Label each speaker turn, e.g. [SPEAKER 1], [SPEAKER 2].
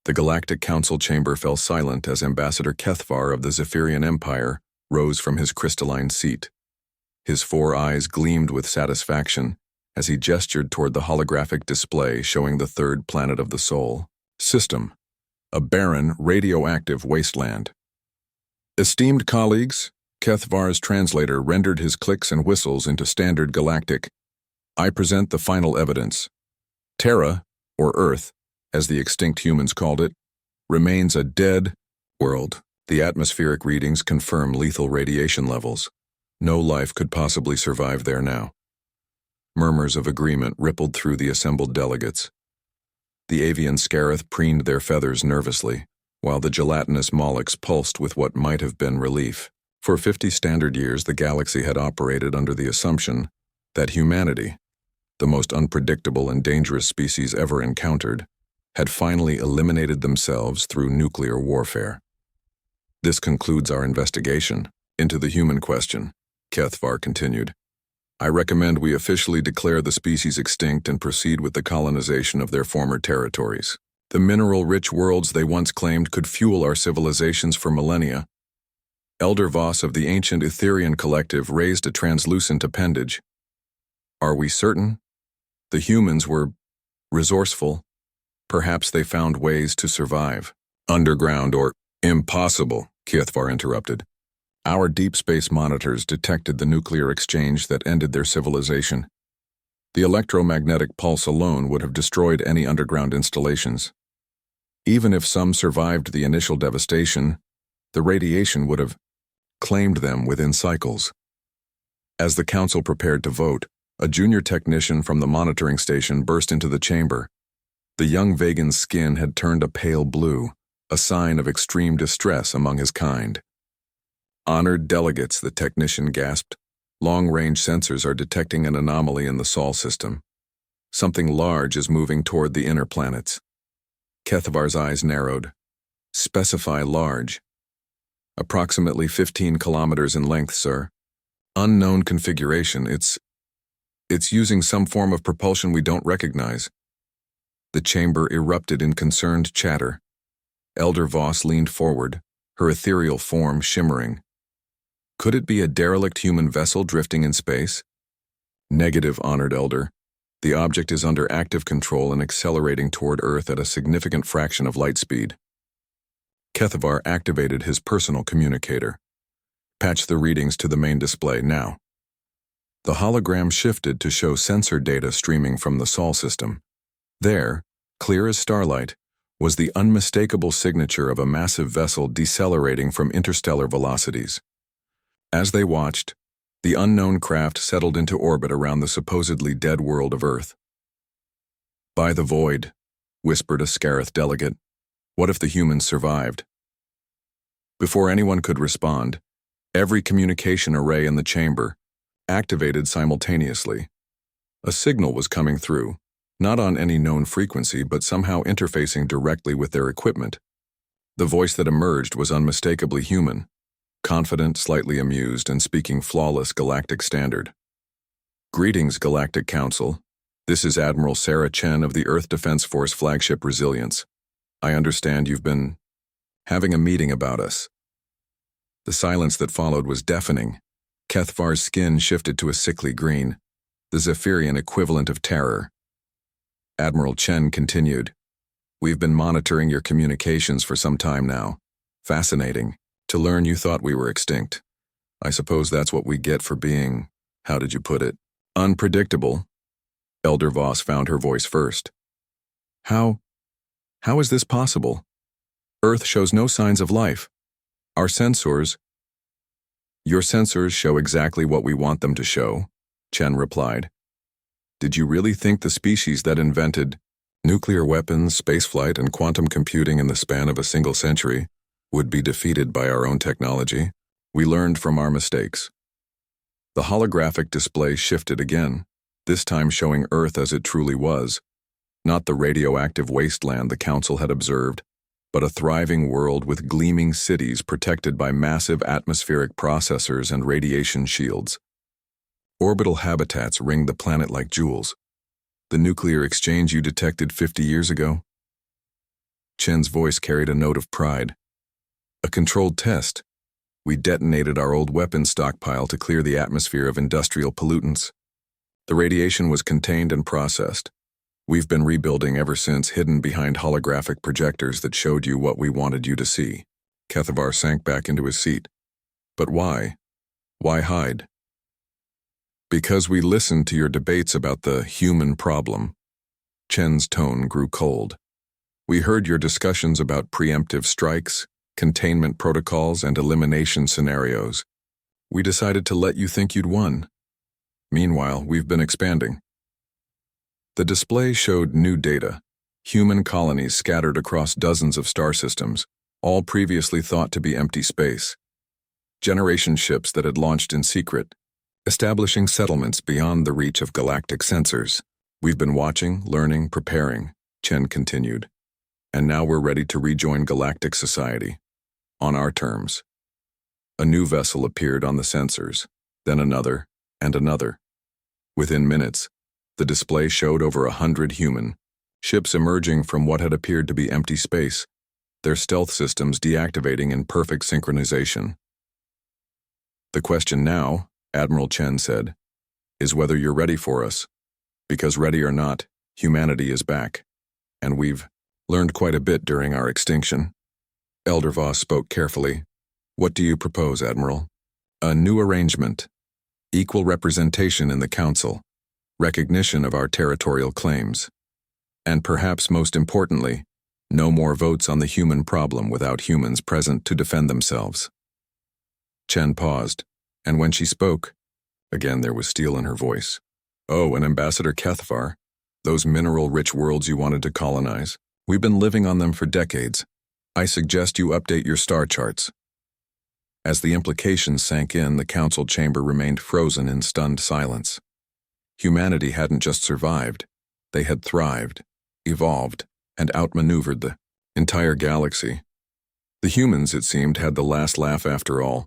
[SPEAKER 1] The Galactic Council chamber fell silent as Ambassador Kethvar of the Zephyrian Empire rose from his crystalline seat. His 4 eyes gleamed with satisfaction as he gestured toward the holographic display showing the 3rd planet of the Sol system, a barren, radioactive wasteland. Esteemed colleagues, Kethvar's translator rendered his clicks and whistles into standard galactic. I present the final evidence. Terra, or Earth, as the extinct humans called it, remains a dead world. The atmospheric readings confirm lethal radiation levels. No life could possibly survive there now. Murmurs of agreement rippled through the assembled delegates. The avian scarith preened their feathers nervously, while the gelatinous mollusks pulsed with what might have been relief. For 50 standard years, the galaxy had operated under the assumption that humanity, the most unpredictable and dangerous species ever encountered, had finally eliminated themselves through nuclear warfare. This concludes our investigation into the human question, Kethvar continued. I recommend we officially declare the species extinct and proceed with the colonization of their former territories. The mineral-rich worlds they once claimed could fuel our civilizations for millennia. Elder Voss of the ancient Etherian collective raised a translucent appendage. Are we certain? The humans were resourceful. Perhaps they found ways to survive. Underground or impossible, Kethvar interrupted. Our deep space monitors detected the nuclear exchange that ended their civilization. The electromagnetic pulse alone would have destroyed any underground installations. Even if some survived the initial devastation, the radiation would have claimed them within cycles. As the council prepared to vote, a junior technician from the monitoring station burst into the chamber. The young Vegan's skin had turned a pale blue, a sign of extreme distress among his kind. Honored delegates, the technician gasped. Long-range sensors are detecting an anomaly in the Sol system. Something large is moving toward the inner planets. Kethvar's eyes narrowed. Specify large. Approximately 15 kilometers in length, sir. Unknown configuration. It's using some form of propulsion we don't recognize. The chamber erupted in concerned chatter. Elder Voss leaned forward, her ethereal form shimmering. Could it be a derelict human vessel drifting in space? Negative, honored Elder. The object is under active control and accelerating toward Earth at a significant fraction of light speed. Kethvar activated his personal communicator. Patch the readings to the main display now. The hologram shifted to show sensor data streaming from the Sol system. There, clear as starlight, was the unmistakable signature of a massive vessel decelerating from interstellar velocities. As they watched, the unknown craft settled into orbit around the supposedly dead world of Earth. By the void, whispered a Scarith delegate. What if the humans survived? Before anyone could respond, every communication array in the chamber activated simultaneously. A signal was coming through, not on any known frequency, but somehow interfacing directly with their equipment. The voice that emerged was unmistakably human, confident, slightly amused, and speaking flawless galactic standard. Greetings, Galactic Council. This is Admiral Sarah Chen of the Earth Defense Force Flagship Resilience. I understand you've been having a meeting about us. The silence that followed was deafening. Kethvar's skin shifted to a sickly green, the Zephyrian equivalent of terror. Admiral Chen continued, We've been monitoring your communications for some time now. Fascinating. To learn you thought we were extinct. I suppose that's what we get for being, how did you put it, unpredictable. Elder Voss found her voice first. How is this possible? Earth shows no signs of life. Your sensors show exactly what we want them to show, Chen replied. Did you really think the species that invented nuclear weapons, spaceflight, and quantum computing in the span of a single century would be defeated by our own technology? We learned from our mistakes. The holographic display shifted again, this time showing Earth as it truly was, not the radioactive wasteland the Council had observed, but a thriving world with gleaming cities protected by massive atmospheric processors and radiation shields. Orbital habitats ringed the planet like jewels. The nuclear exchange you detected 50 years ago? Chen's voice carried a note of pride. A controlled test. We detonated our old weapons stockpile to clear the atmosphere of industrial pollutants. The radiation was contained and processed. We've been rebuilding ever since, hidden behind holographic projectors that showed you what we wanted you to see. Kethvar sank back into his seat. But why? Why hide? Because we listened to your debates about the human problem. Chen's tone grew cold. We heard your discussions about preemptive strikes, containment protocols, and elimination scenarios. We decided to let you think you'd won. Meanwhile, we've been expanding. The display showed new data, human colonies scattered across dozens of star systems, all previously thought to be empty space. Generation ships that had launched in secret, establishing settlements beyond the reach of galactic sensors. We've been watching, learning, preparing, Chen continued. And now we're ready to rejoin galactic society. On our terms. A new vessel appeared on the sensors, then another, and another. Within minutes, the display showed over 100 human ships emerging from what had appeared to be empty space, their stealth systems deactivating in perfect synchronization. The question now, Admiral Chen said, is whether you're ready for us. Because ready or not, humanity is back. And we've learned quite a bit during our extinction. Elder Voss spoke carefully. What do you propose, Admiral? A new arrangement. Equal representation in the Council. Recognition of our territorial claims. And perhaps most importantly, no more votes on the human problem without humans present to defend themselves. Chen paused, and when she spoke, again there was steel in her voice. Oh, and Ambassador Kethvar, those mineral-rich worlds you wanted to colonize, we've been living on them for decades. I suggest you update your star charts. As the implications sank in, the council chamber remained frozen in stunned silence. Humanity hadn't just survived, they had thrived, evolved, and outmaneuvered the entire galaxy. The humans, it seemed, had the last laugh after all.